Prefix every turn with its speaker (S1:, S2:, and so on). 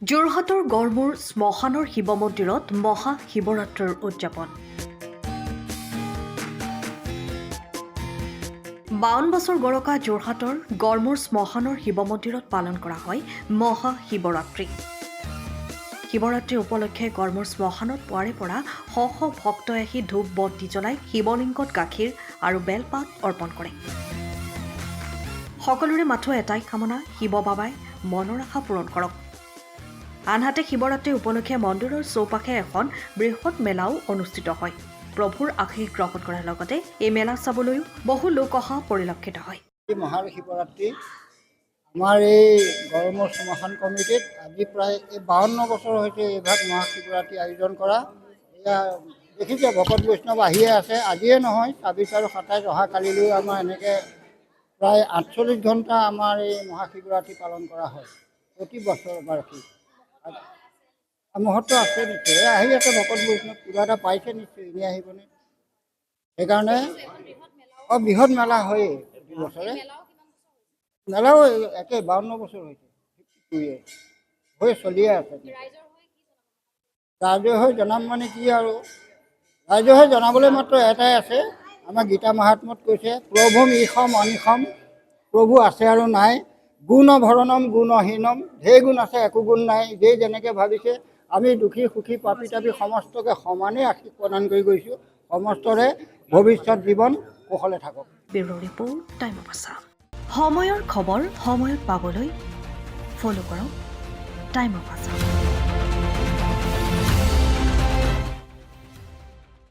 S1: যোৰহাটৰ গড়মূৰ শ্মশানৰ শিৱ মন্দিৰত মহা শিৱৰাত্ৰিৰ উদযাপন 52 বছৰ গৰকা যোৰহাটৰ গড়মূৰ শ্মশানৰ শিৱ মন্দিৰত পালন কৰা হয় মহা শিৱৰাত্ৰি। শিৱৰাত্ৰি উপলক্ষে গড়মূৰ শ্মশানত পুৱাৰে পৰা শ শ ভক্তই আহি ধূপ বন্তি জ্বলাই শিৱলিংগত গাখীৰ আৰু বেলপাত অৰ্পণ কৰে। সকলোৰে মাথো এটাই কামনা, শিৱ বাবাই মনৰ আশা পূৰণ কৰক। আনহাতে শিৱৰাত্ৰি উপলক্ষে মন্দিৰৰ চৌপাশে এখন বৃহৎ মেলাও অনুষ্ঠিত হয়। প্ৰভুৰ আশীষ গ্ৰহণ কৰাৰ লগতে এই মেলা চাবলৈও বহু লোক অহা পৰিলক্ষিত হয়।
S2: মহাশিৱৰাত্ৰি আমাৰ এই গড়মূৰ শ্মশান কমিটিত আজি প্ৰায় 52 বছৰ হৈছে এইভাগ মহাশিৱৰাত্ৰি আয়োজন কৰা। এয়া দেখিছে ভকত বৈষ্ণৱ আহিয়ে আছে, আজিয়ে নহয় 26 আৰু 27 অহা কালিলৈ আমাৰ এনেকৈ প্ৰায় 48 ঘণ্টা আমাৰ এই মহাশিৱৰাত্ৰি পালন কৰা হয় প্ৰতি বছৰ বাৰ্ষিক। মহত্ব আছে নিশ্চয়, আহি আছে ভকত বৈষ্ণৱ, কিবা এটা পাইছে নিশ্চয়, এনেই আহিবনে। সেইকাৰণে বৃহৎ মেলা হয়েই প্ৰতি বছৰে। মেলাও একে 52 বছৰ হৈছে হৈ চলিয়ে আছে। ৰাইজৰ হৈ জনাম মানে কি আৰু, ৰাইজৰ হৈ জনাবলৈ মাত্ৰ এটাই আছে, আমাৰ গীতা মাহাত্ম্যত কৈছে প্ৰভুম ঈশম অনিশম, প্ৰভু আছে আৰু নাই, গুণ ভৰণম গুণহীনম, ঢেৰ গুণ আছে একো গুণ নাই, যে যেনেকৈ ভাবিছে। আমি দুখী সুখী পাপী তাপী সমস্তকে সমানেই আশীষ প্ৰদান কৰি গৈছোঁ। সমস্তৰে ভৱিষ্যত জীৱন কুশলে থাকক।
S1: Bureau report, time of Assam. সময়ৰ খবৰ সময়ত পাবলৈ ফ'ল' কৰক টাইম অফ আছাম।